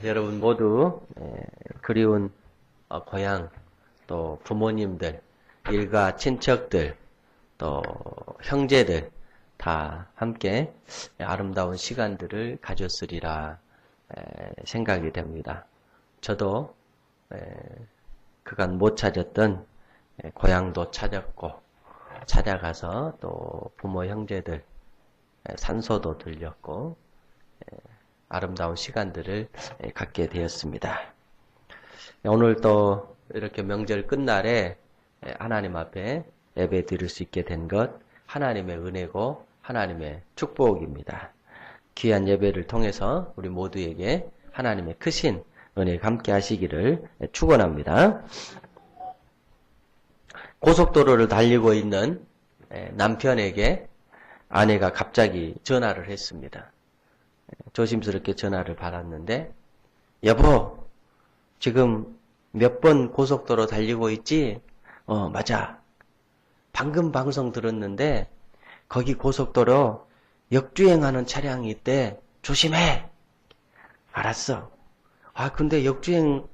여러분 모두 그리운 고향, 또 부모님들, 일가 친척들, 또 형제들 다 함께 아름다운 시간들을 가졌으리라 생각이 됩니다. 저도 그간 못 찾았던 고향도 찾았고, 찾아가서 또 부모 형제들 산소도 들렸고 아름다운 시간들을 갖게 되었습니다. 오늘 또 이렇게 명절 끝날에 하나님 앞에 예배 드릴 수 있게 된 것 하나님의 은혜고 하나님의 축복입니다. 귀한 예배를 통해서 우리 모두에게 하나님의 크신 은혜가 함께 하시기를 축원합니다. 고속도로를 달리고 있는 남편에게 아내가 갑자기 전화를 했습니다. 조심스럽게 전화를 받았는데, 여보, 지금 몇 번 고속도로 달리고 있지? 맞아. 방금 방송 들었는데 거기 고속도로 역주행하는 차량이 있대. 조심해. 알았어. 근데 역주행,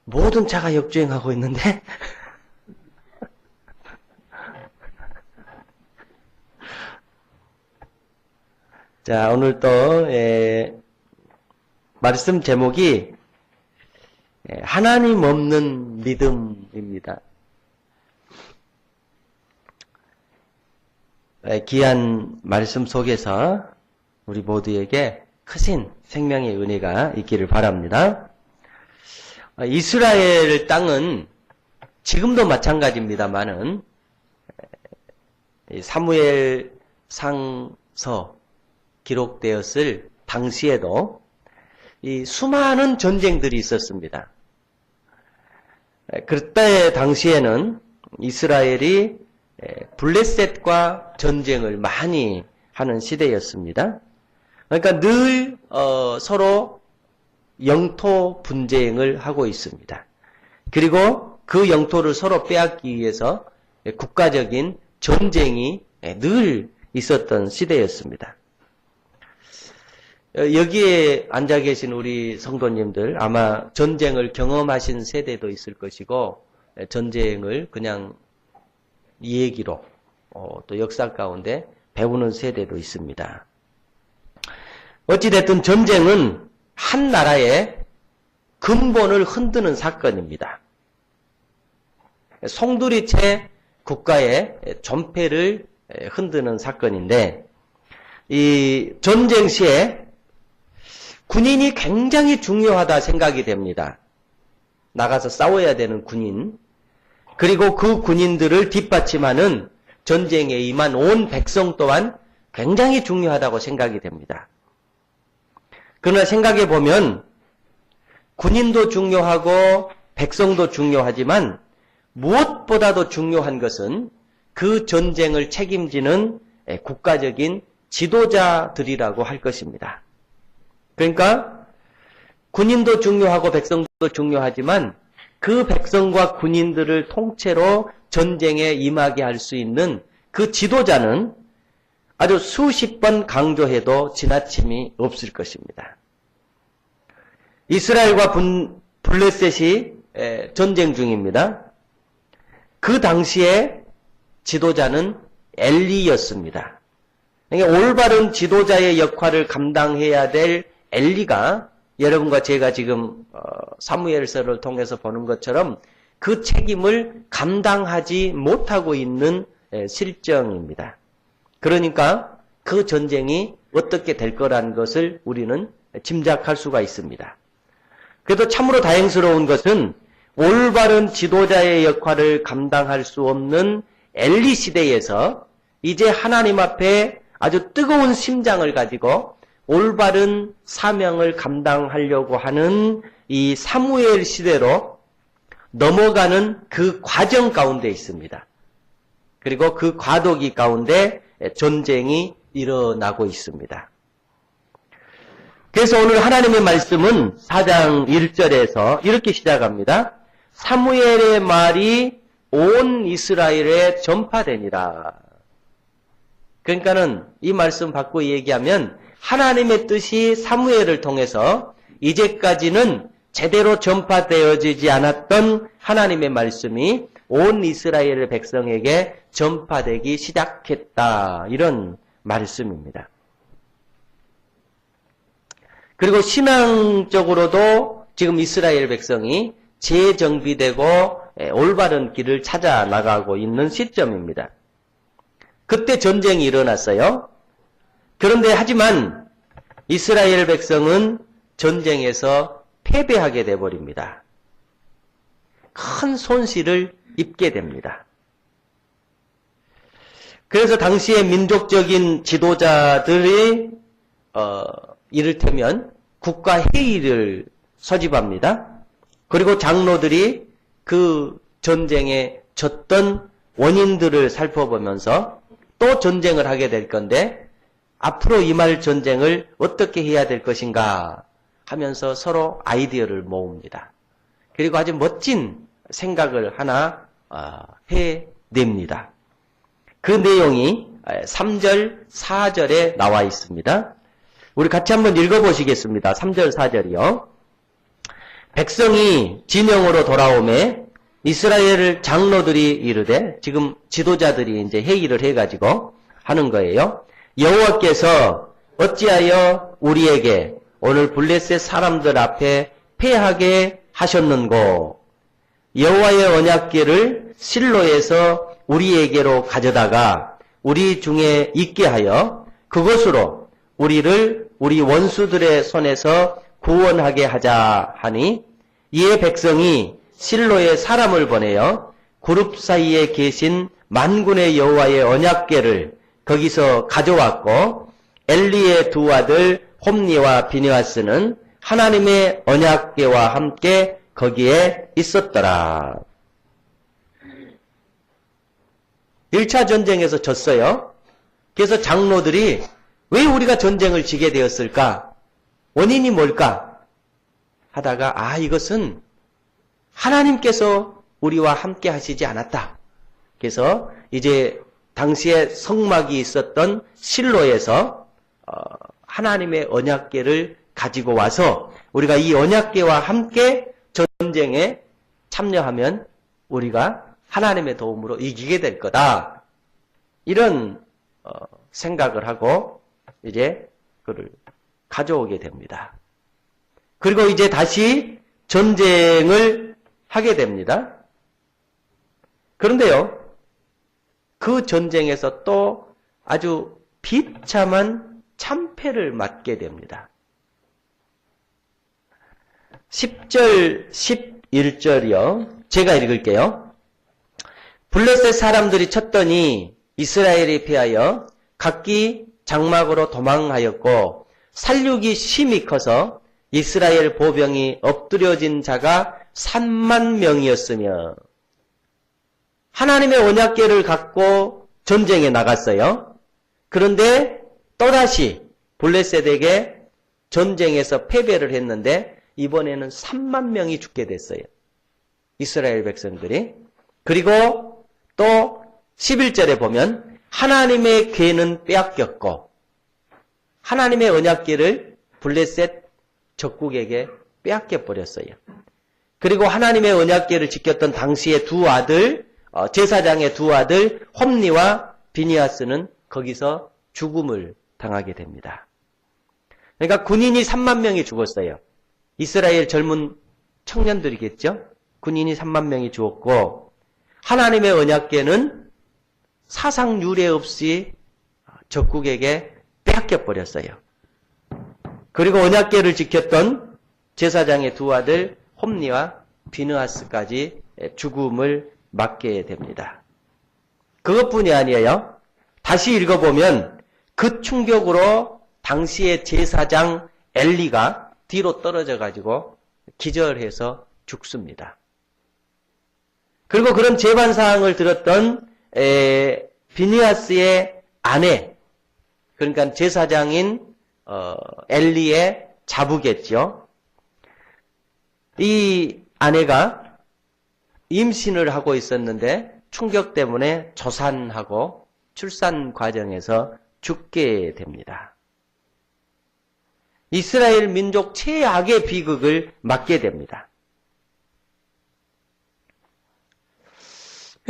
모든 차가 역주행하고 있는데? 자, 오늘 또 말씀 제목이 하나님 없는 믿음입니다. 귀한 말씀 속에서 우리 모두에게 크신 생명의 은혜가 있기를 바랍니다. 이스라엘 땅은 지금도 마찬가지입니다만은 사무엘 상서 기록되었을 당시에도 이 수많은 전쟁들이 있었습니다. 그때 당시에는 이스라엘이 블레셋과 전쟁을 많이 하는 시대였습니다. 그러니까 늘 서로 영토 분쟁을 하고 있습니다. 그리고 그 영토를 서로 빼앗기 위해서 국가적인 전쟁이 늘 있었던 시대였습니다. 여기에 앉아 계신 우리 성도님들 아마 전쟁을 경험하신 세대도 있을 것이고, 전쟁을 그냥 이 얘기로 또 역사 가운데 배우는 세대도 있습니다. 어찌됐든 전쟁은 한 나라의 근본을 흔드는 사건입니다. 송두리째 국가의 존폐를 흔드는 사건인데, 이 전쟁 시에 군인이 굉장히 중요하다 생각이 됩니다. 나가서 싸워야 되는 군인, 그리고 그 군인들을 뒷받침하는 전쟁에 임한 온 백성 또한 굉장히 중요하다고 생각이 됩니다. 그러나 생각해 보면 군인도 중요하고 백성도 중요하지만 무엇보다도 중요한 것은 그 전쟁을 책임지는 국가적인 지도자들이라고 할 것입니다. 그러니까 군인도 중요하고 백성도 중요하지만 그 백성과 군인들을 통째로 전쟁에 임하게 할 수 있는 그 지도자는 아주 수십 번 강조해도 지나침이 없을 것입니다. 이스라엘과 블레셋이 전쟁 중입니다. 그 당시에 지도자는 엘리였습니다. 그러니까 올바른 지도자의 역할을 감당해야 될 엘리가 여러분과 제가 지금 사무엘서를 통해서 보는 것처럼 그 책임을 감당하지 못하고 있는 실정입니다. 그러니까 그 전쟁이 어떻게 될 거라는 것을 우리는 짐작할 수가 있습니다. 그래도 참으로 다행스러운 것은 올바른 지도자의 역할을 감당할 수 없는 엘리 시대에서 이제 하나님 앞에 아주 뜨거운 심장을 가지고 올바른 사명을 감당하려고 하는 이 사무엘 시대로 넘어가는 그 과정 가운데 있습니다. 그리고 그 과도기 가운데 전쟁이 일어나고 있습니다. 그래서 오늘 하나님의 말씀은 4장 1절에서 이렇게 시작합니다. 사무엘의 말이 온 이스라엘에 전파되니라. 그러니까는 이 말씀 바꾸어 얘기하면 하나님의 뜻이 사무엘을 통해서 이제까지는 제대로 전파되어지지 않았던 하나님의 말씀이 온 이스라엘 백성에게 전파되기 시작했다. 이런 말씀입니다. 그리고 신앙적으로도 지금 이스라엘 백성이 재정비되고 올바른 길을 찾아 나가고 있는 시점입니다. 그때 전쟁이 일어났어요. 그런데 하지만 이스라엘 백성은 전쟁에서 패배하게 되어버립니다. 큰 손실을 입게 됩니다. 그래서 당시의 민족적인 지도자들이 이를테면 국가회의를 소집합니다. 그리고 장로들이 그 전쟁에 졌던 원인들을 살펴보면서 또 전쟁을 하게 될 건데 앞으로 임할 전쟁을 어떻게 해야 될 것인가 하면서 서로 아이디어를 모읍니다. 그리고 아주 멋진 생각을 하나 해냅니다. 그 내용이 3절, 4절에 나와 있습니다. 우리 같이 한번 읽어보시겠습니다. 3절, 4절이요. 백성이 진영으로 돌아오매 이스라엘 장로들이 이르되, 지금 지도자들이 이제 회의를 해가지고 하는 거예요. 여호와께서 어찌하여 우리에게 오늘 블레셋 사람들 앞에 패하게 하셨는고, 여호와의 언약궤를 실로에서 우리에게로 가져다가 우리 중에 있게 하여 그것으로 우리를 우리 원수들의 손에서 구원하게 하자 하니, 이에 백성이 실로에 사람을 보내어 그룹 사이에 계신 만군의 여호와의 언약궤를 거기서 가져왔고, 엘리의 두 아들 홈니와 비느하스는 하나님의 언약궤와 함께 거기에 있었더라. 1차 전쟁에서 졌어요. 그래서 장로들이 왜 우리가 전쟁을 지게 되었을까? 원인이 뭘까? 하다가 이것은 하나님께서 우리와 함께 하시지 않았다. 그래서 이제 당시에 성막이 있었던 실로에서 하나님의 언약궤를 가지고 와서 우리가 이 언약궤와 함께 전쟁에 참여하면 우리가 하나님의 도움으로 이기게 될 거다. 이런 생각을 하고 이제 그를 가져오게 됩니다. 그리고 이제 다시 전쟁을 하게 됩니다. 그런데요, 그 전쟁에서 또 아주 비참한 참패를 맞게 됩니다. 10절, 11절이요. 제가 읽을게요. 블레셋 사람들이 쳤더니 이스라엘이 패하여 각기 장막으로 도망하였고, 살육이 심히 커서 이스라엘 보병이 엎드려진 자가 3만 명이었으며, 하나님의 언약궤를 갖고 전쟁에 나갔어요. 그런데 또다시 블레셋에게 전쟁에서 패배를 했는데 이번에는 3만 명이 죽게 됐어요. 이스라엘 백성들이. 그리고 또 11절에 보면 하나님의 궤는 빼앗겼고, 하나님의 언약궤를 블레셋 적국에게 빼앗겨 버렸어요. 그리고 하나님의 언약궤를 지켰던 당시의 두 아들, 제사장의 두 아들 홈니와 비느하스는 거기서 죽음을 당하게 됩니다. 그러니까 군인이 3만 명이 죽었어요. 이스라엘 젊은 청년들이겠죠? 군인이 3만 명이 죽었고, 하나님의 언약궤는 사상 유례 없이 적국에게 빼앗겨 버렸어요. 그리고 언약궤를 지켰던 제사장의 두 아들 홈니와 비느하스까지 죽음을 맞게 됩니다. 그것뿐이 아니에요. 다시 읽어보면 그 충격으로 당시의 제사장 엘리가 뒤로 떨어져 가지고 기절해서 죽습니다. 그리고 그런 재반 사항을 들었던 비느하스의 아내, 그러니까 제사장인 엘리의 자부겠죠. 이 아내가 임신을 하고 있었는데 충격 때문에 조산하고 출산 과정에서 죽게 됩니다. 이스라엘 민족 최악의 비극을 맞게 됩니다.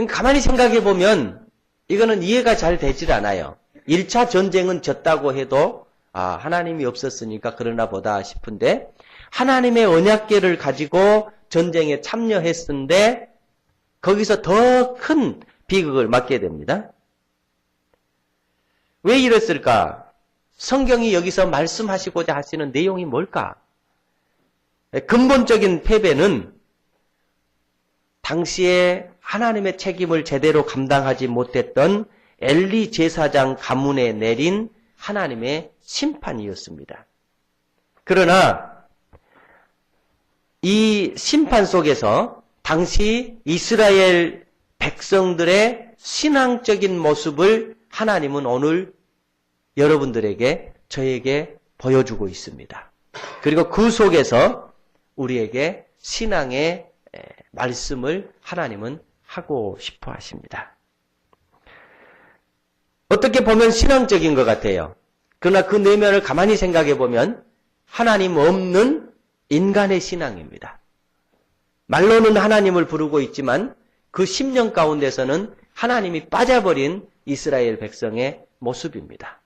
가만히 생각해 보면 이거는 이해가 잘 되질 않아요. 1차 전쟁은 졌다고 해도 하나님이 없었으니까 그러나 보다 싶은데 하나님의 언약궤를 가지고 전쟁에 참여했는데 거기서 더 큰 비극을 맞게 됩니다. 왜 이랬을까? 성경이 여기서 말씀하시고자 하시는 내용이 뭘까? 근본적인 패배는 당시에 하나님의 책임을 제대로 감당하지 못했던 엘리 제사장 가문에 내린 하나님의 심판이었습니다. 그러나 이 심판 속에서 당시 이스라엘 백성들의 신앙적인 모습을 하나님은 오늘 여러분들에게 저에게 보여주고 있습니다. 그리고 그 속에서 우리에게 신앙의 말씀을 하나님은 하고 싶어 하십니다. 어떻게 보면 신앙적인 것 같아요. 그러나 그 내면을 가만히 생각해 보면 하나님 없는 인간의 신앙입니다. 말로는 하나님을 부르고 있지만 그 심령 가운데서는 하나님이 빠져버린 이스라엘 백성의 모습입니다.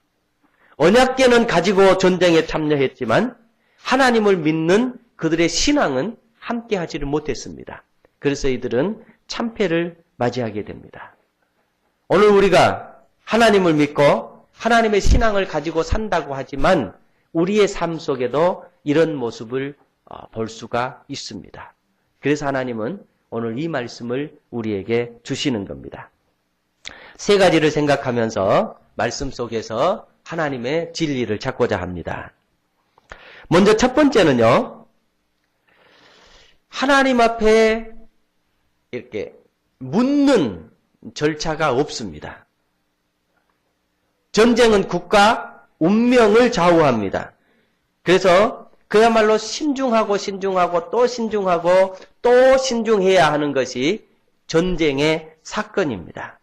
언약궤는 가지고 전쟁에 참여했지만 하나님을 믿는 그들의 신앙은 함께하지를 못했습니다. 그래서 이들은 참패를 맞이하게 됩니다. 오늘 우리가 하나님을 믿고 하나님의 신앙을 가지고 산다고 하지만 우리의 삶 속에도 이런 모습을 볼 수가 있습니다. 그래서 하나님은 오늘 이 말씀을 우리에게 주시는 겁니다. 세 가지를 생각하면서 말씀 속에서 하나님의 진리를 찾고자 합니다. 먼저 첫 번째는요, 하나님 앞에 이렇게 묻는 절차가 없습니다. 전쟁은 국가 운명을 좌우합니다. 그래서 그야말로 신중하고 또 신중하고 또 신중해야 하는 것이 전쟁의 사건입니다.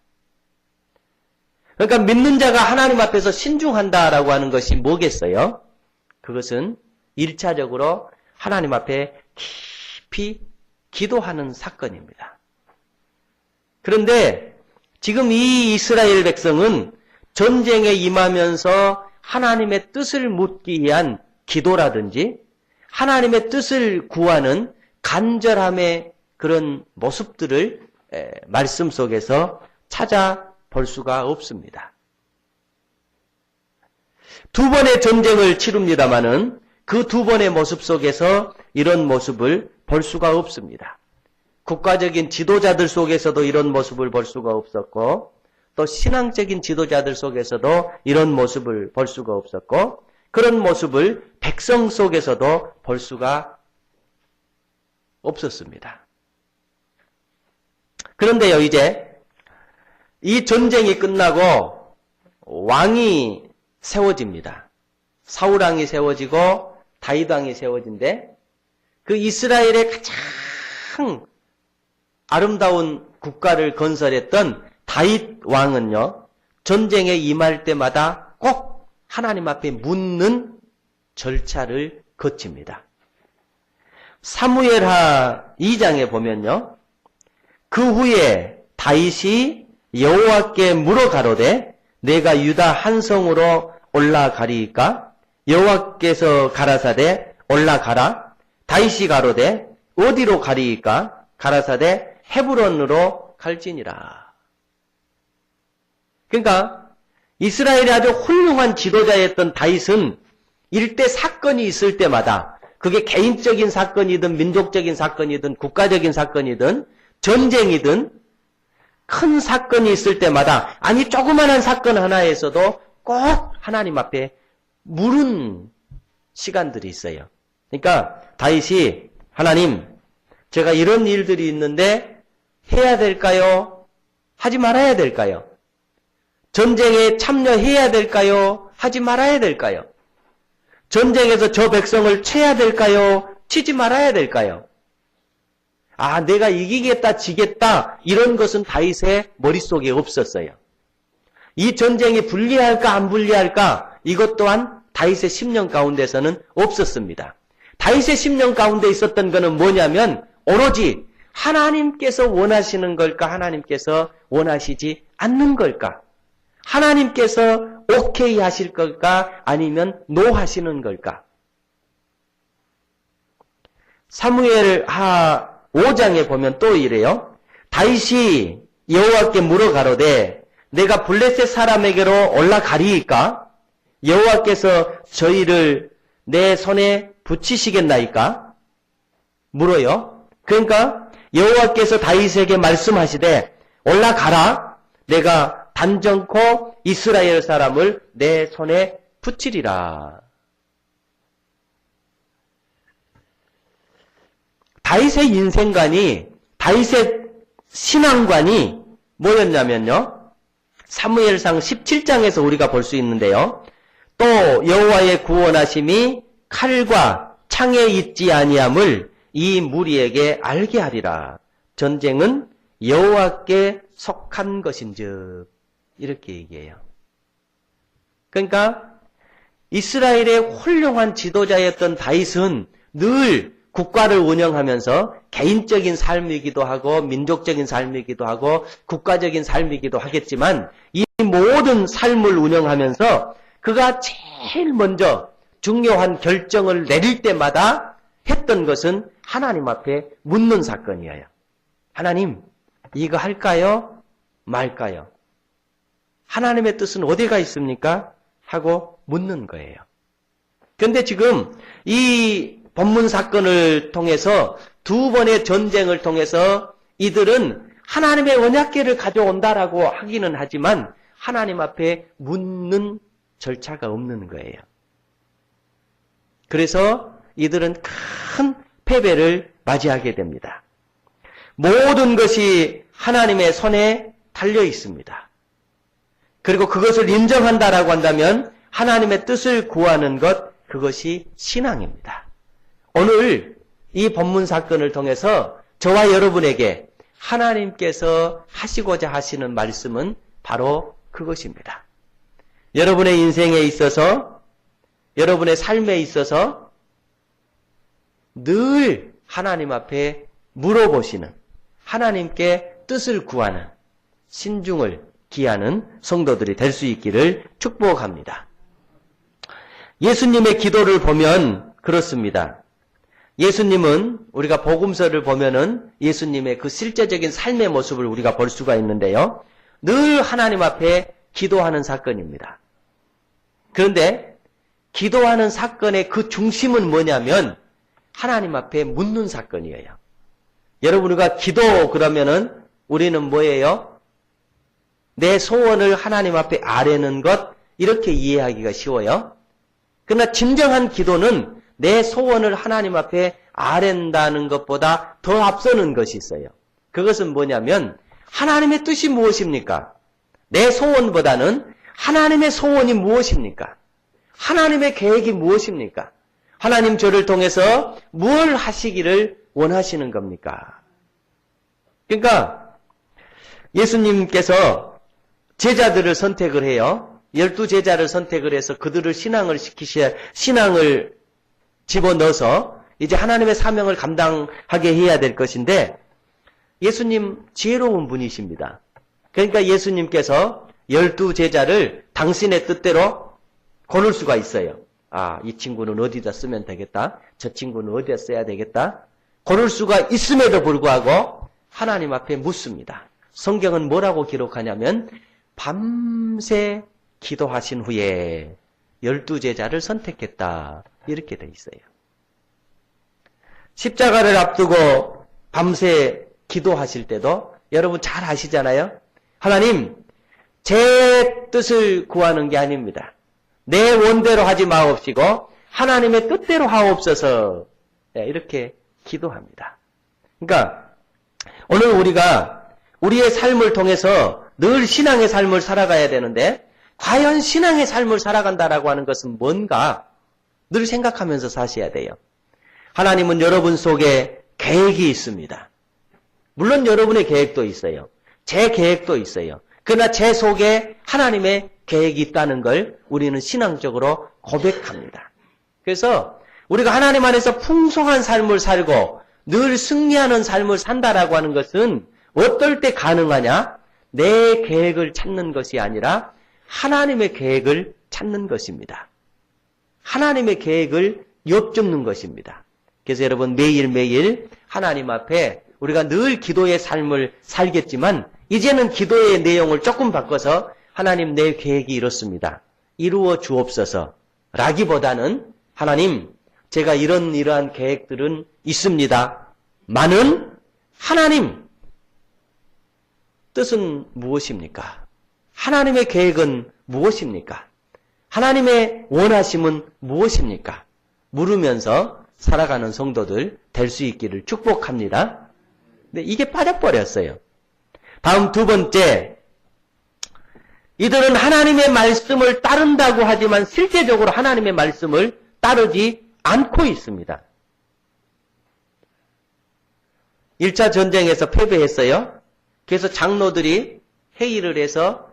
그러니까 믿는 자가 하나님 앞에서 신중한다라고 하는 것이 뭐겠어요? 그것은 1차적으로 하나님 앞에 깊이 기도하는 사건입니다. 그런데 지금 이 이스라엘 백성은 전쟁에 임하면서 하나님의 뜻을 묻기 위한 기도라든지 하나님의 뜻을 구하는 간절함의 그런 모습들을 말씀 속에서 찾아볼 수가 없습니다. 두 번의 전쟁을 치릅니다마는 그 두 번의 모습 속에서 이런 모습을 볼 수가 없습니다. 국가적인 지도자들 속에서도 이런 모습을 볼 수가 없었고 또 신앙적인 지도자들 속에서도 이런 모습을 볼 수가 없었고 그런 모습을 백성 속에서도 볼 수가 없었습니다. 그런데요, 이제 이 전쟁이 끝나고 왕이 세워집니다. 사울왕이 세워지고 다윗왕이 세워진데 그 이스라엘의 가장 아름다운 국가를 건설했던 다윗 왕은요, 전쟁에 임할 때마다 꼭 하나님 앞에 묻는 절차를 거칩니다. 사무엘하 2장에 보면요, 그 후에 다윗이 여호와께 물어 가로되 내가 유다 한 성으로 올라가리이까? 여호와께서 가라사대 올라가라. 다윗이 가로되 어디로 가리이까? 가라사대 헤브론으로 갈지니라. 그러니까 이스라엘의 아주 훌륭한 지도자였던 다윗은 일대 사건이 있을 때마다 그게 개인적인 사건이든 민족적인 사건이든 국가적인 사건이든 전쟁이든 큰 사건이 있을 때마다 아니 조그만한 사건 하나에서도 꼭 하나님 앞에 물은 시간들이 있어요. 그러니까 다윗이 하나님 제가 이런 일들이 있는데 해야 될까요? 하지 말아야 될까요? 전쟁에 참여해야 될까요? 하지 말아야 될까요? 전쟁에서 저 백성을 쳐야 될까요? 치지 말아야 될까요? 내가 이기겠다, 지겠다 이런 것은 다윗의 머릿속에 없었어요. 이 전쟁이 불리할까 안 불리할까 이것 또한 다윗의 심령 가운데서는 없었습니다. 다윗의 심령 가운데 있었던 것은 뭐냐면 오로지 하나님께서 원하시는 걸까? 하나님께서 원하시지 않는 걸까? 하나님께서 오케이 하실 걸까? 아니면 노 하시는 걸까? 사무엘 하 5장에 보면 또 이래요. 다윗이 여호와께 물어 가로되 내가 블레셋 사람에게로 올라가리이까? 여호와께서 저희를 내 손에 붙이시겠나이까? 물어요. 그러니까 여호와께서 다윗에게 말씀하시되 올라가라. 내가 단정코 이스라엘 사람을 내 손에 붙이리라. 다윗의 인생관이, 다윗의 신앙관이 뭐였냐면요. 사무엘상 17장에서 우리가 볼 수 있는데요. 또 여호와의 구원하심이 칼과 창에 있지 아니함을 이 무리에게 알게 하리라. 전쟁은 여호와께 속한 것인즉 이렇게 얘기해요. 그러니까 이스라엘의 훌륭한 지도자였던 다윗은 늘 국가를 운영하면서 개인적인 삶이기도 하고 민족적인 삶이기도 하고 국가적인 삶이기도 하겠지만 이 모든 삶을 운영하면서 그가 제일 먼저 중요한 결정을 내릴 때마다 했던 것은 하나님 앞에 묻는 사건이에요. 하나님, 이거 할까요? 말까요? 하나님의 뜻은 어디가 있습니까? 하고 묻는 거예요. 그런데 지금 이 본문 사건을 통해서 두 번의 전쟁을 통해서 이들은 하나님의 언약궤를 가져온다라고 하기는 하지만 하나님 앞에 묻는 절차가 없는 거예요. 그래서 이들은 큰 패배를 맞이하게 됩니다. 모든 것이 하나님의 손에 달려 있습니다. 그리고 그것을 인정한다라고 한다면 하나님의 뜻을 구하는 것, 그것이 신앙입니다. 오늘 이 본문 사건을 통해서 저와 여러분에게 하나님께서 하시고자 하시는 말씀은 바로 그것입니다. 여러분의 인생에 있어서, 여러분의 삶에 있어서 늘 하나님 앞에 물어보시는, 하나님께 뜻을 구하는, 신중을 기하는 성도들이 될 수 있기를 축복합니다. 예수님의 기도를 보면 그렇습니다. 예수님은 우리가 복음서를 보면은 예수님의 그 실제적인 삶의 모습을 우리가 볼 수가 있는데요. 늘 하나님 앞에 기도하는 사건입니다. 그런데 기도하는 사건의 그 중심은 뭐냐면 하나님 앞에 묻는 사건이에요. 여러분, 우리가 기도 그러면은 우리는 뭐예요? 내 소원을 하나님 앞에 아뢰는 것, 이렇게 이해하기가 쉬워요. 그러나 진정한 기도는 내 소원을 하나님 앞에 아랜다는 것보다 더 앞서는 것이 있어요. 그것은 뭐냐면 하나님의 뜻이 무엇입니까? 내 소원보다는 하나님의 소원이 무엇입니까? 하나님의 계획이 무엇입니까? 하나님 저를 통해서 뭘 하시기를 원하시는 겁니까? 그러니까 예수님께서 제자들을 선택을 해요. 12제자를 선택을 해서 그들을 신앙을 집어넣어서 이제 하나님의 사명을 감당하게 해야 될 것인데 예수님 지혜로운 분이십니다. 그러니까 예수님께서 12제자를 당신의 뜻대로 고를 수가 있어요. 아, 이 친구는 어디다 쓰면 되겠다. 저 친구는 어디다 써야 되겠다. 고를 수가 있음에도 불구하고 하나님 앞에 묻습니다. 성경은 뭐라고 기록하냐면 밤새 기도하신 후에 12제자를 선택했다. 이렇게 돼 있어요. 십자가를 앞두고 밤새 기도하실 때도 여러분 잘 아시잖아요. 하나님, 제 뜻을 구하는 게 아닙니다. 내 원대로 하지 마옵시고 하나님의 뜻대로 하옵소서. 이렇게 기도합니다. 그러니까 오늘 우리가 우리의 삶을 통해서 늘 신앙의 삶을 살아가야 되는데 과연 신앙의 삶을 살아간다라고 하는 것은 뭔가 늘 생각하면서 사셔야 돼요. 하나님은 여러분 속에 계획이 있습니다. 물론 여러분의 계획도 있어요. 제 계획도 있어요. 그러나 제 속에 하나님의 계획이 있다는 걸 우리는 신앙적으로 고백합니다. 그래서 우리가 하나님 안에서 풍성한 삶을 살고 늘 승리하는 삶을 산다라고 하는 것은 어떨 때 가능하냐? 내 계획을 찾는 것이 아니라 하나님의 계획을 찾는 것입니다. 하나님의 계획을 엿줍는 것입니다. 그래서 여러분 매일매일 하나님 앞에 우리가 늘 기도의 삶을 살겠지만 이제는 기도의 내용을 조금 바꿔서 하나님 내 계획이 이렇습니다. 이루어 주옵소서 라기보다는 하나님 제가 이러한 계획들은 있습니다. 많은 하나님 뜻은 무엇입니까? 하나님의 계획은 무엇입니까? 하나님의 원하심은 무엇입니까? 물으면서 살아가는 성도들 될 수 있기를 축복합니다. 근데 이게 빠져버렸어요. 다음 두 번째, 이들은 하나님의 말씀을 따른다고 하지만 실제적으로 하나님의 말씀을 따르지 않고 있습니다. 1차 전쟁에서 패배했어요. 그래서 장로들이 회의를 해서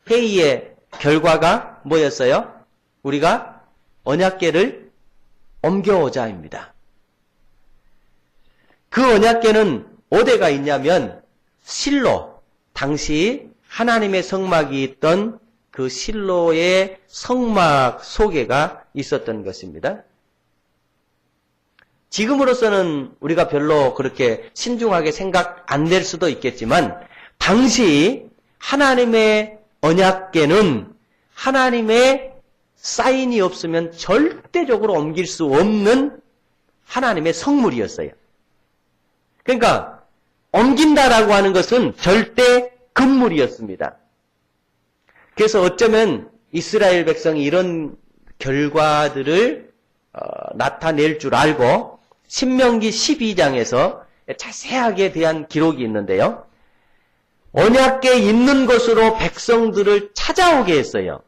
회의의 결과가 뭐였어요? 우리가 언약궤를 옮겨오자입니다. 그 언약궤는 어디가 있냐면 실로, 당시 하나님의 성막이 있던 그 실로의 성막 소개가 있었던 것입니다. 지금으로서는 우리가 별로 그렇게 신중하게 생각 안 낼 수도 있겠지만 당시 하나님의 언약궤는 하나님의 사인이 없으면 절대적으로 옮길 수 없는 하나님의 성물이었어요. 그러니까 옮긴다라고 하는 것은 절대 금물이었습니다. 그래서 어쩌면 이스라엘 백성이 이런 결과들을 나타낼 줄 알고 신명기 12장에서 자세하게 대한 기록이 있는데요. 언약궤 있는 곳으로 백성들을 찾아오게 했어요.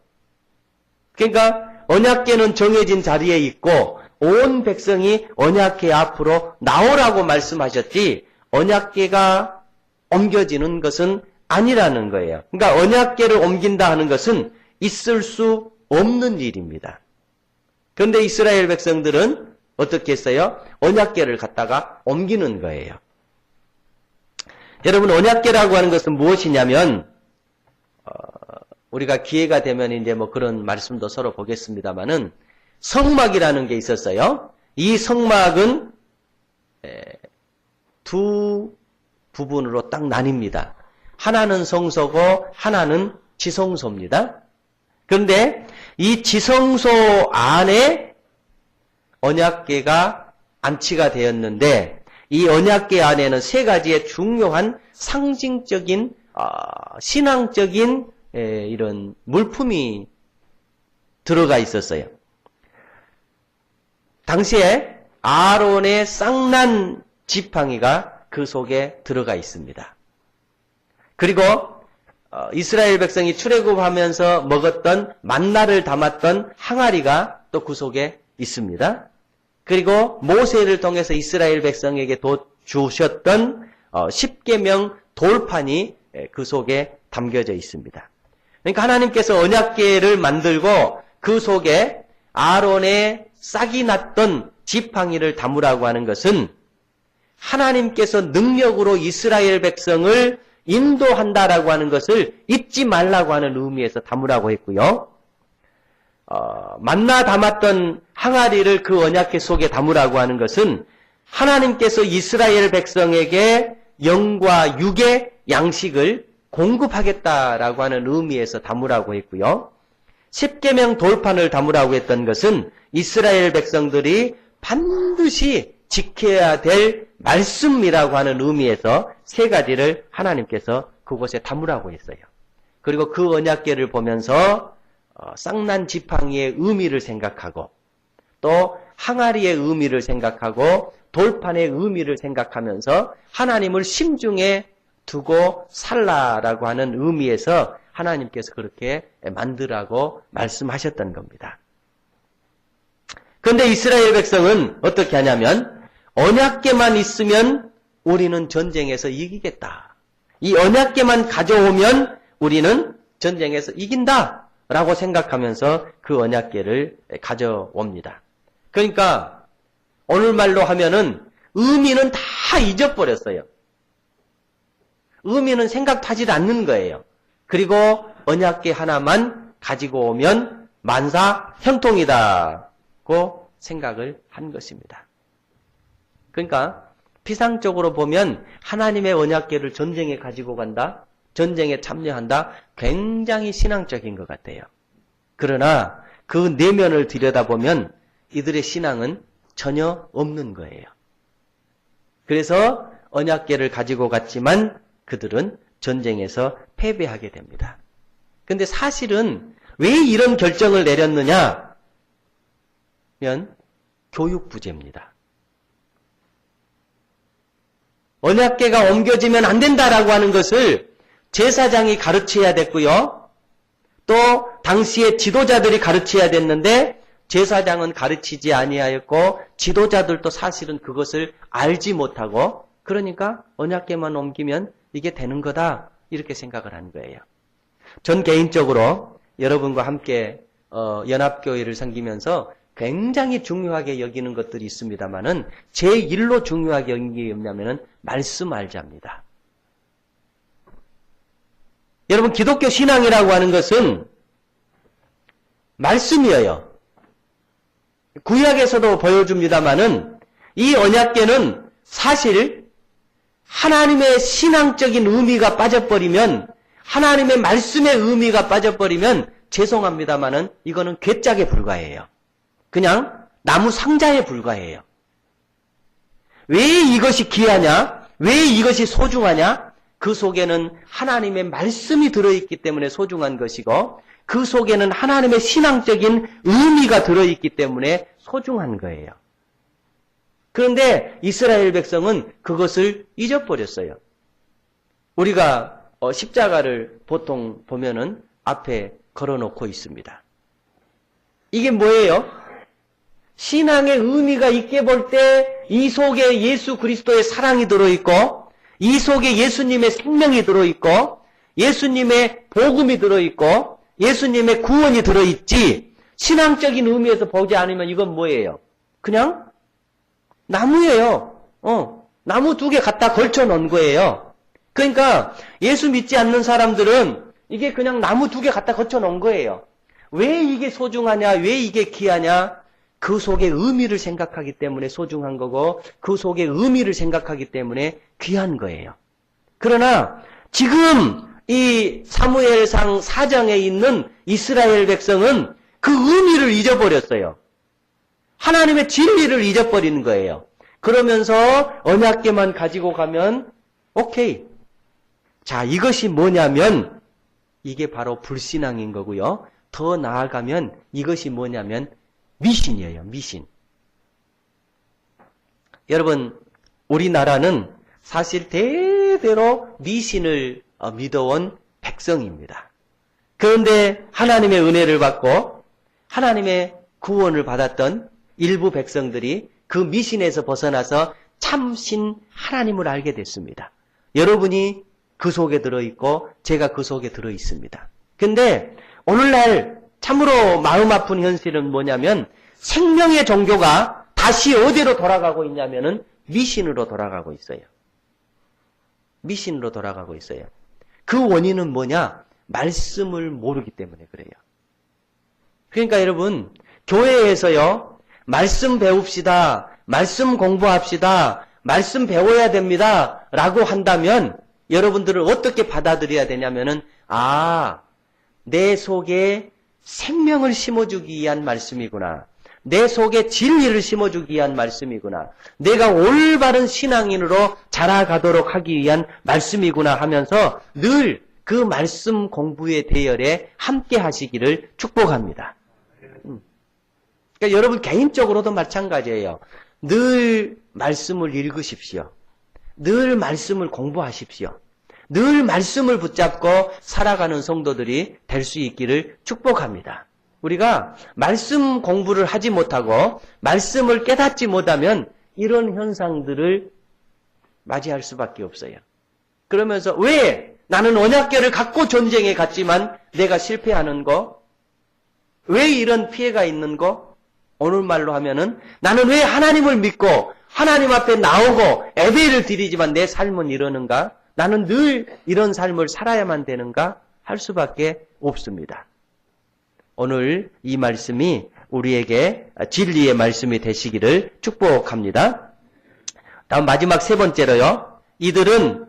그러니까 언약궤는 정해진 자리에 있고 온 백성이 언약궤 앞으로 나오라고 말씀하셨지 언약궤가 옮겨지는 것은 아니라는 거예요. 그러니까 언약궤를 옮긴다 하는 것은 있을 수 없는 일입니다. 그런데 이스라엘 백성들은 어떻게 했어요? 언약궤를 갖다가 옮기는 거예요. 여러분 언약궤라고 하는 것은 무엇이냐면 우리가 기회가 되면 이제 뭐 그런 말씀도 서로 보겠습니다만은 성막이라는 게 있었어요. 이 성막은 두 부분으로 딱 나뉩니다. 하나는 성소고 하나는 지성소입니다. 그런데 이 지성소 안에 언약궤가 안치가 되었는데 이 언약궤 안에는 세 가지의 중요한 상징적인 신앙적인 이런 물품이 들어가 있었어요. 당시에 아론의 쌍난 지팡이가 그 속에 들어가 있습니다. 그리고 이스라엘 백성이 출애굽하면서 먹었던 만나를 담았던 항아리가 또 그 속에 있습니다. 그리고 모세를 통해서 이스라엘 백성에게 주셨던 십계명 돌판이 그 속에 담겨져 있습니다. 그러니까 하나님께서 언약궤를 만들고 그 속에 아론의 싹이 났던 지팡이를 담으라고 하는 것은 하나님께서 능력으로 이스라엘 백성을 인도한다라고 하는 것을 잊지 말라고 하는 의미에서 담으라고 했고요. 만나 담았던 항아리를 그 언약궤 속에 담으라고 하는 것은 하나님께서 이스라엘 백성에게 영과 육의 양식을 공급하겠다라고 하는 의미에서 담으라고 했고요. 십계명 돌판을 담으라고 했던 것은 이스라엘 백성들이 반드시 지켜야 될 말씀이라고 하는 의미에서 세 가지를 하나님께서 그곳에 담으라고 했어요. 그리고 그 언약궤를 보면서 쌍난 지팡이의 의미를 생각하고 또 항아리의 의미를 생각하고 돌판의 의미를 생각하면서 하나님을 심중에 두고 살라라고 하는 의미에서 하나님께서 그렇게 만들라고 말씀하셨던 겁니다. 그런데 이스라엘 백성은 어떻게 하냐면 언약궤만 있으면 우리는 전쟁에서 이기겠다. 이 언약궤만 가져오면 우리는 전쟁에서 이긴다 라고 생각하면서 그 언약궤를 가져옵니다. 그러니까 오늘말로 하면은 의미는 다 잊어버렸어요. 의미는 생각도 하지 않는 거예요. 그리고 언약궤 하나만 가지고 오면 만사 형통이다고 생각을 한 것입니다. 그러니까 피상적으로 보면 하나님의 언약궤를 전쟁에 가지고 간다, 전쟁에 참여한다, 굉장히 신앙적인 것 같아요. 그러나 그 내면을 들여다보면 이들의 신앙은 전혀 없는 거예요. 그래서 언약궤를 가지고 갔지만 그들은 전쟁에서 패배하게 됩니다. 근데 사실은 왜 이런 결정을 내렸느냐? 면 교육 부재입니다. 언약궤가 옮겨지면 안 된다라고 하는 것을 제사장이 가르쳐야 됐고요. 또 당시에 지도자들이 가르쳐야 됐는데 제사장은 가르치지 아니하였고 지도자들도 사실은 그것을 알지 못하고 그러니까 언약궤만 옮기면 이게 되는 거다 이렇게 생각을 한 거예요. 전 개인적으로 여러분과 함께 연합교회를 섬기면서 굉장히 중요하게 여기는 것들이 있습니다만은 제1로 중요하게 여기는 게 뭐냐면은 말씀 알자입니다. 여러분 기독교 신앙이라고 하는 것은 말씀이에요. 구약에서도 보여줍니다만은 이 언약궤는 사실 하나님의 신앙적인 의미가 빠져버리면 하나님의 말씀의 의미가 빠져버리면 죄송합니다만은 이거는 괴짝에 불과해요. 그냥 나무 상자에 불과해요. 왜 이것이 귀하냐? 왜 이것이 소중하냐? 그 속에는 하나님의 말씀이 들어있기 때문에 소중한 것이고 그 속에는 하나님의 신앙적인 의미가 들어있기 때문에 소중한 거예요. 그런데 이스라엘 백성은 그것을 잊어버렸어요. 우리가 십자가를 보통 보면은 앞에 걸어놓고 있습니다. 이게 뭐예요? 신앙의 의미가 있게 볼 때 이 속에 예수 그리스도의 사랑이 들어있고 이 속에 예수님의 생명이 들어있고 예수님의 복음이 들어있고 예수님의 구원이 들어있지 신앙적인 의미에서 보지 않으면 이건 뭐예요? 그냥 나무예요. 나무 2개 갖다 걸쳐 놓은 거예요. 그러니까 예수 믿지 않는 사람들은 이게 그냥 나무 2개 갖다 걸쳐 놓은 거예요. 왜 이게 소중하냐? 왜 이게 귀하냐? 그 속에 의미를 생각하기 때문에 소중한 거고 그 속에 의미를 생각하기 때문에 귀한 거예요. 그러나 지금 이 사무엘상 4장에 있는 이스라엘 백성은 그 의미를 잊어버렸어요. 하나님의 진리를 잊어버리는 거예요. 그러면서 언약궤만 가지고 가면 오케이. 자, 이것이 뭐냐면 이게 바로 불신앙인 거고요. 더 나아가면 이것이 뭐냐면 미신이에요. 미신. 여러분 우리나라는 사실 대대로 미신을 믿어온 백성입니다. 그런데 하나님의 은혜를 받고 하나님의 구원을 받았던 일부 백성들이 그 미신에서 벗어나서 참신 하나님을 알게 됐습니다. 여러분이 그 속에 들어있고 제가 그 속에 들어있습니다. 근데 오늘날 참으로 마음 아픈 현실은 뭐냐면 생명의 종교가 다시 어디로 돌아가고 있냐면은 미신으로 돌아가고 있어요. 미신으로 돌아가고 있어요. 그 원인은 뭐냐? 말씀을 모르기 때문에 그래요. 그러니까 여러분 교회에서요 말씀 배웁시다, 말씀 공부합시다, 말씀 배워야 됩니다 라고 한다면 여러분들을 어떻게 받아들여야 되냐면은 내 속에 생명을 심어주기 위한 말씀이구나. 내 속에 진리를 심어주기 위한 말씀이구나. 내가 올바른 신앙인으로 자라가도록 하기 위한 말씀이구나 하면서 늘 그 말씀 공부의 대열에 함께 하시기를 축복합니다. 그러니까 여러분 개인적으로도 마찬가지예요. 늘 말씀을 읽으십시오. 늘 말씀을 공부하십시오. 늘 말씀을 붙잡고 살아가는 성도들이 될 수 있기를 축복합니다. 우리가 말씀 공부를 하지 못하고 말씀을 깨닫지 못하면 이런 현상들을 맞이할 수밖에 없어요. 그러면서 왜 나는 언약궤를 갖고 전쟁에 갔지만 내가 실패하는 거? 왜 이런 피해가 있는 거? 오늘말로 하면은 나는 왜 하나님을 믿고 하나님 앞에 나오고 예배를 드리지만 내 삶은 이러는가? 나는 늘 이런 삶을 살아야만 되는가? 할 수밖에 없습니다. 오늘 이 말씀이 우리에게 진리의 말씀이 되시기를 축복합니다. 다음 마지막 세 번째로요. 이들은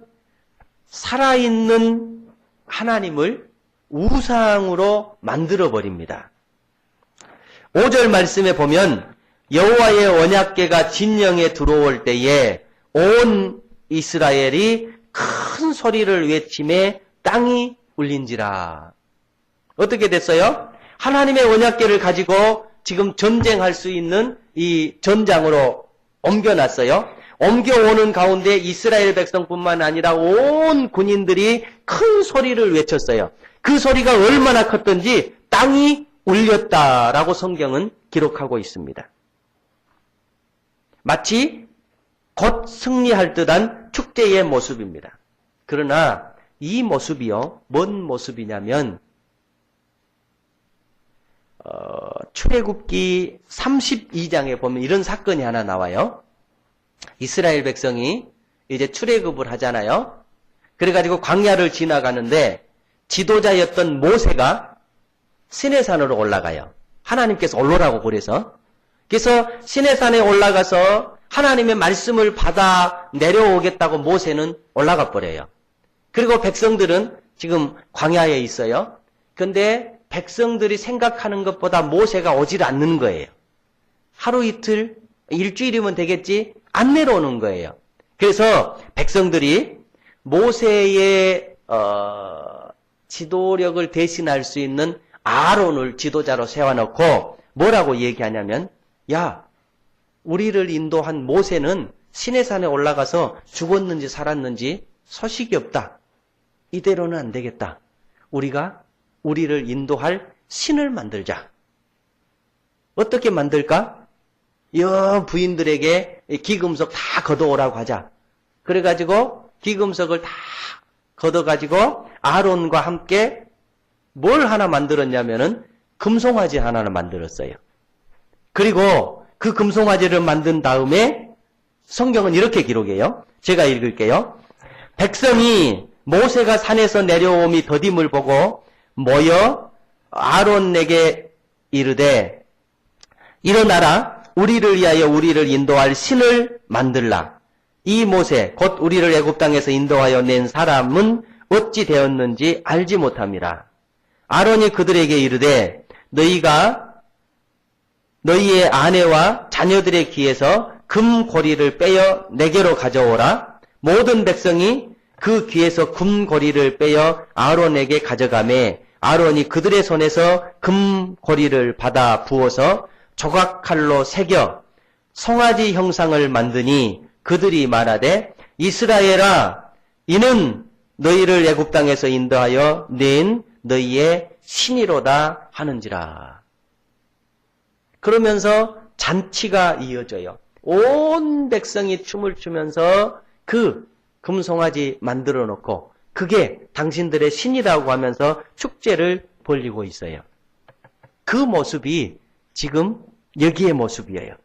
살아있는 하나님을 우상으로 만들어버립니다. 5절 말씀에 보면 여호와의 언약궤가 진영에 들어올 때에 온 이스라엘이 큰 소리를 외치매 땅이 울린지라. 어떻게 됐어요? 하나님의 언약궤를 가지고 지금 전쟁할 수 있는 이 전장으로 옮겨놨어요. 옮겨오는 가운데 이스라엘 백성뿐만 아니라 온 군인들이 큰 소리를 외쳤어요. 그 소리가 얼마나 컸던지 땅이 울렸다라고 성경은 기록하고 있습니다. 마치 곧 승리할 듯한 축제의 모습입니다. 그러나 이 모습이요, 뭔 모습이냐면 출애굽기 32장에 보면 이런 사건이 하나 나와요. 이스라엘 백성이 이제 출애굽을 하잖아요. 그래가지고 광야를 지나가는데 지도자였던 모세가 시내산으로 올라가요. 하나님께서 올라오라고 그래서 시내산에 올라가서 하나님의 말씀을 받아 내려오겠다고 모세는 올라가 버려요. 그리고 백성들은 지금 광야에 있어요. 그런데 백성들이 생각하는 것보다 모세가 오질 않는 거예요. 하루 이틀, 일주일이면 되겠지? 안 내려오는 거예요. 그래서 백성들이 모세의 지도력을 대신할 수 있는 아론을 지도자로 세워놓고 뭐라고 얘기하냐면, 야, 우리를 인도한 모세는 시내산에 올라가서 죽었는지 살았는지 소식이 없다. 이대로는 안 되겠다. 우리가 우리를 인도할 신을 만들자. 어떻게 만들까? 부인들에게 기금석 다 걷어오라고 하자. 그래가지고 기금석을 다 걷어가지고 아론과 함께 뭘 하나 만들었냐면은 금송아지 하나를 만들었어요. 그리고 그 금송아지를 만든 다음에 성경은 이렇게 기록해요. 제가 읽을게요. 백성이 모세가 산에서 내려옴이 더딤을 보고 모여 아론에게 이르되 일어나라 우리를 위하여 우리를 인도할 신을 만들라. 이 모세 곧 우리를 애굽 땅에서 인도하여 낸 사람은 어찌 되었는지 알지 못함이라. 아론이 그들에게 이르되 너희가 너희의 아내와 자녀들의 귀에서 금고리를 빼어 내게로 가져오라. 모든 백성이 그 귀에서 금고리를 빼어 아론에게 가져가매 아론이 그들의 손에서 금고리를 받아 부어서 조각칼로 새겨 송아지 형상을 만드니 그들이 말하되 이스라엘아 이는 너희를 애굽 땅에서 인도하여 낸 너희의 신이로다 하는지라. 그러면서 잔치가 이어져요. 온 백성이 춤을 추면서 그 금송아지 만들어 놓고 그게 당신들의 신이라고 하면서 축제를 벌이고 있어요. 그 모습이 지금 여기의 모습이에요.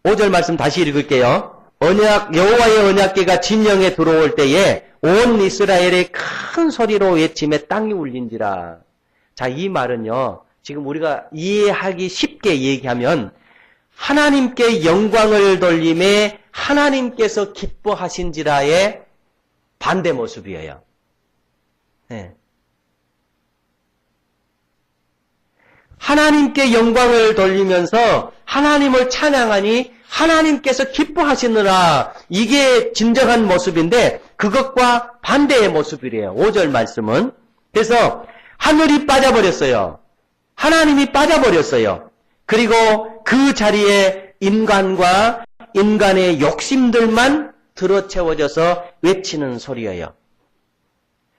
5절 말씀 다시 읽을게요. 여호와의 언약궤가 진영에 들어올 때에 온 이스라엘의 큰 소리로 외치며 땅이 울린지라. 자, 이 말은요. 지금 우리가 이해하기 쉽게 얘기하면 하나님께 영광을 돌림에 하나님께서 기뻐하신지라의 반대 모습이에요. 네. 하나님께 영광을 돌리면서 하나님을 찬양하니 하나님께서 기뻐하시느라 이게 진정한 모습인데 그것과 반대의 모습이래요. 5절 말씀은. 그래서 하늘이 빠져버렸어요. 하나님이 빠져버렸어요. 그리고 그 자리에 인간과 인간의 욕심들만 들어채워져서 외치는 소리예요.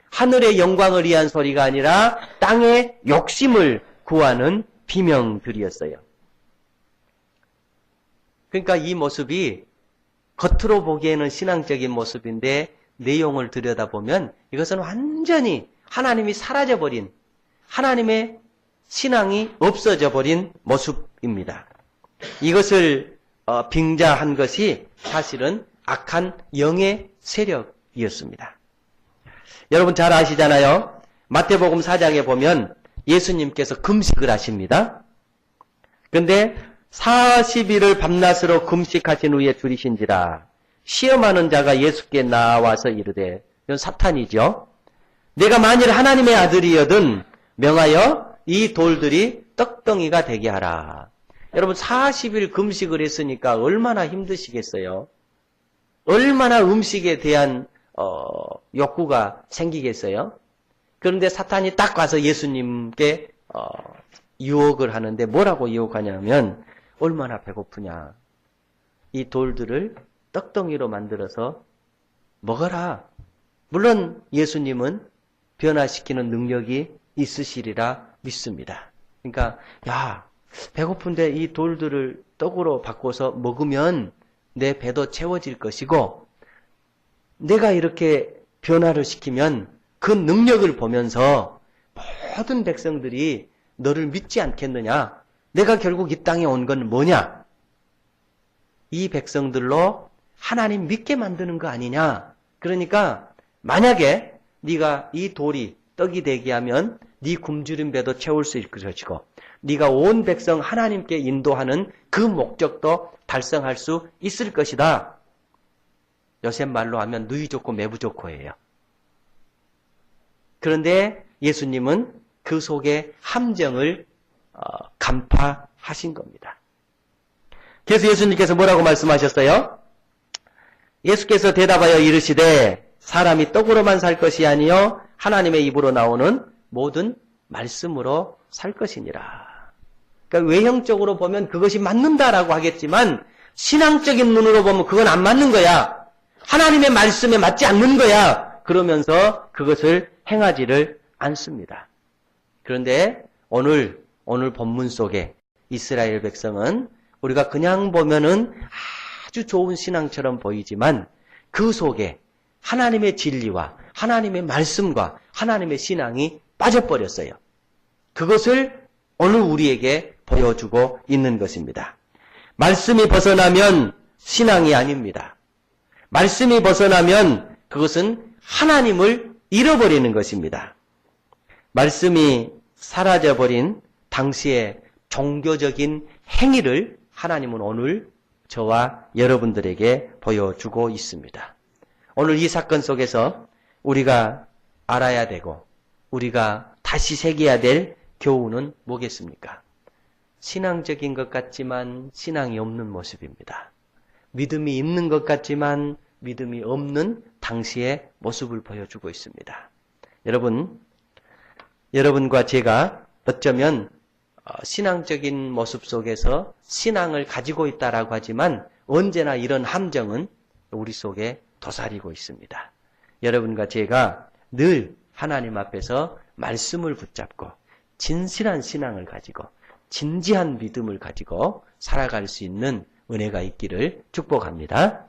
하늘의 영광을 위한 소리가 아니라 땅의 욕심을 구하는 비명들이었어요. 그러니까 이 모습이 겉으로 보기에는 신앙적인 모습인데 내용을 들여다보면 이것은 완전히 하나님이 사라져버린, 하나님의 신앙이 없어져 버린 모습입니다. 이것을 빙자한 것이 사실은 악한 영의 세력이었습니다. 여러분 잘 아시잖아요. 마태복음 4장에 보면 예수님께서 금식을 하십니다. 그런데 40일을 밤낮으로 금식하신 후에 줄이신지라 시험하는 자가 예수께 나와서 이르되, 이건 사탄이죠. 내가 만일 하나님의 아들이여든 명하여 이 돌들이 떡덩이가 되게 하라. 여러분 40일 금식을 했으니까 얼마나 힘드시겠어요? 얼마나 음식에 대한 욕구가 생기겠어요? 그런데 사탄이 딱 와서 예수님께 유혹을 하는데 뭐라고 유혹하냐면 얼마나 배고프냐. 이 돌들을 떡덩이로 만들어서 먹어라. 물론 예수님은 변화시키는 능력이 있으시리라 믿습니다. 그러니까 야, 배고픈데 이 돌들을 떡으로 바꿔서 먹으면 내 배도 채워질 것이고 내가 이렇게 변화를 시키면 그 능력을 보면서 모든 백성들이 너를 믿지 않겠느냐? 내가 결국 이 땅에 온 건 뭐냐? 이 백성들로 하나님 믿게 만드는 거 아니냐? 그러니까 만약에 네가 이 돌이 떡이 되게 하면 네 굶주린 배도 채울 수 있을 것이고 네가 온 백성 하나님께 인도하는 그 목적도 달성할 수 있을 것이다. 요새 말로 하면 누이 좋고 매부 좋고예요. 그런데 예수님은 그 속에 함정을 간파하신 겁니다. 그래서 예수님께서 뭐라고 말씀하셨어요? 예수께서 대답하여 이르시되 사람이 떡으로만 살 것이 아니요 하나님의 입으로 나오는 모든 말씀으로 살 것이니라. 그러니까 외형적으로 보면 그것이 맞는다라고 하겠지만 신앙적인 눈으로 보면 그건 안 맞는 거야. 하나님의 말씀에 맞지 않는 거야. 그러면서 그것을 행하지를 않습니다. 그런데 오늘 본문 속에 이스라엘 백성은 우리가 그냥 보면은 아주 좋은 신앙처럼 보이지만 그 속에 하나님의 진리와 하나님의 말씀과 하나님의 신앙이 빠져버렸어요. 그것을 오늘 우리에게 보여주고 있는 것입니다. 말씀이 벗어나면 신앙이 아닙니다. 말씀이 벗어나면 그것은 하나님을 잃어버리는 것입니다. 말씀이 사라져버린 당시의 종교적인 행위를 하나님은 오늘 저와 여러분들에게 보여주고 있습니다. 오늘 이 사건 속에서 우리가 알아야 되고 우리가 다시 새겨야 될 교훈은 뭐겠습니까? 신앙적인 것 같지만 신앙이 없는 모습입니다. 믿음이 있는 것 같지만 믿음이 없는 당시의 모습을 보여주고 있습니다. 여러분과 제가 어쩌면 신앙적인 모습 속에서 신앙을 가지고 있다라고 하지만 언제나 이런 함정은 우리 속에 도사리고 있습니다. 여러분과 제가 늘 하나님 앞에서 말씀을 붙잡고 진실한 신앙을 가지고 진지한 믿음을 가지고 살아갈 수 있는 은혜가 있기를 축복합니다.